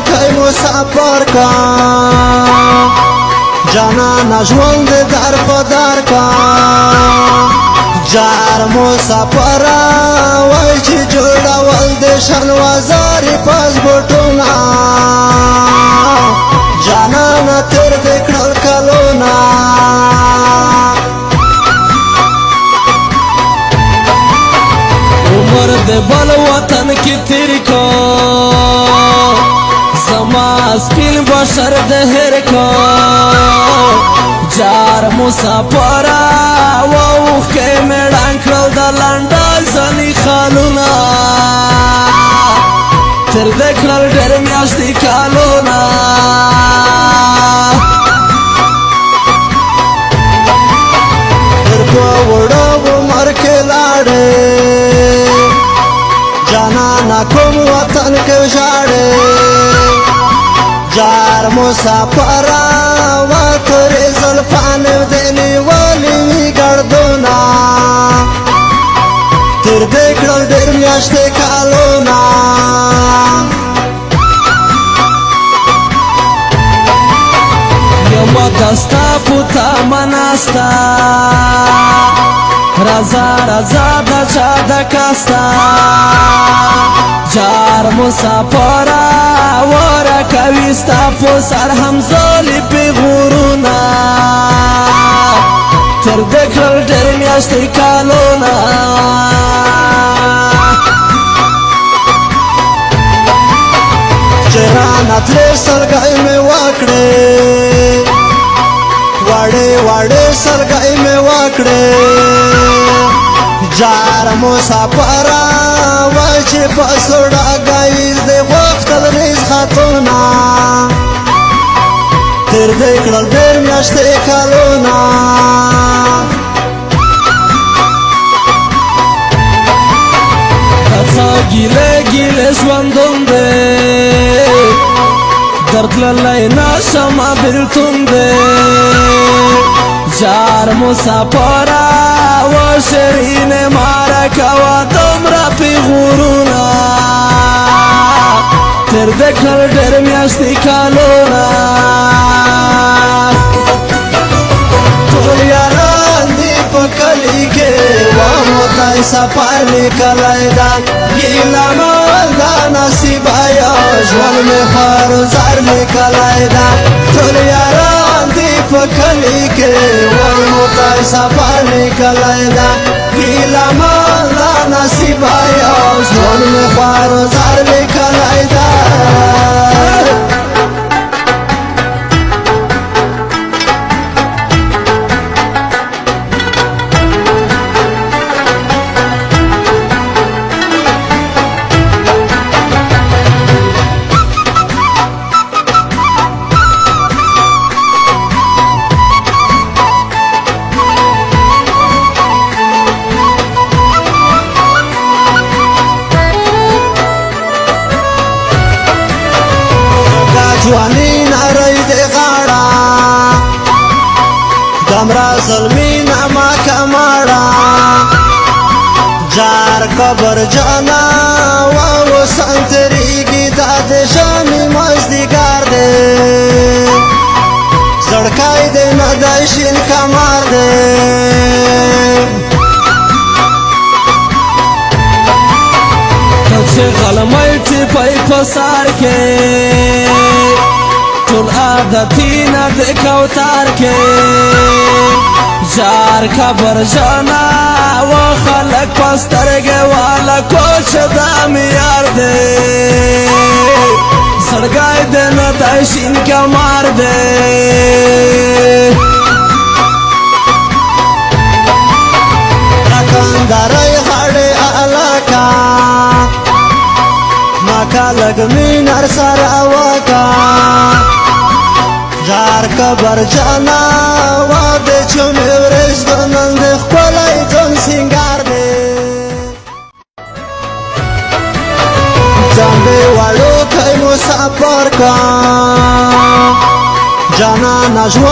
کای مسافر کا جانا ژوند در په در کا جار مسافر وای چې جوړول د شنوازاري پاسپورټونه جانا تر دې کړل کلونه عمر د بل وطن کې تیر کو زما سپین بشر د هر کو جار مسافر وو کې مړان کړل د لندن ځنی خالونه تر دې کړل ډېر میاشتې کالونه تر په وړو عمر کې لاړې جانا کوم وطن کې ژاړې جار مسافر وتر زلفان دلی ولی ګردونا تر دې کړل ډېر میاشتې کالونه یو دستا پوتا مناستا رازا رازا دا چا دا کاستا جار مسافر ورا کويستا پو سر همزولی پی غورونا تر دکرل ډېر میاشتې کالونه چرانا تلې سلګۍ مې وکړې واړې واړې سلګۍ مې وکړې جار مسافر وای چې پسوډا گایز دې وختل ریز خاتونا تر دې کړل ډېر میاشتې کالونه کڅا ګیله ګیله ژوندون دی درد للی نشمه بېلتون دی جار مسافر و شیرین مارا کوا دومره پی غورونه تر دې کړل ډېر میاشتې کالونه ټول یاران دې په کلي کې وامو تای سفر لیکلی دا ګیله مال دا نصیب آیا ژوند مې خروزار لیکلی دا ټول یاران دې په کلي کې وامو تای سفر لیکلی دا ګیله مال دا نصیب آیا ژوند مې خروزار لیکلی دا جوانی ناری دی غاڑا دمرا ظلمی نما کماڑا جار کبر جانا واو سنتریگی داد شامی مزدیگار دی زڑکای دی ندائشین کمار دی چې غلمۍ ټیپۍ په سار کې ټول عادتي نه د کوتار کې جار خبر جانا و خلک په سترګې والا کوچ دا معیار دی زړګی د نه د شین کمار دی راکندارۍ غاړې الکا ماکا لګمې نر سره وکا جار کبر جانا واده چومې ورځ د نن د ښکلی ځون سینګار دی جان دې واړو کای مسافر کا جانا ژوند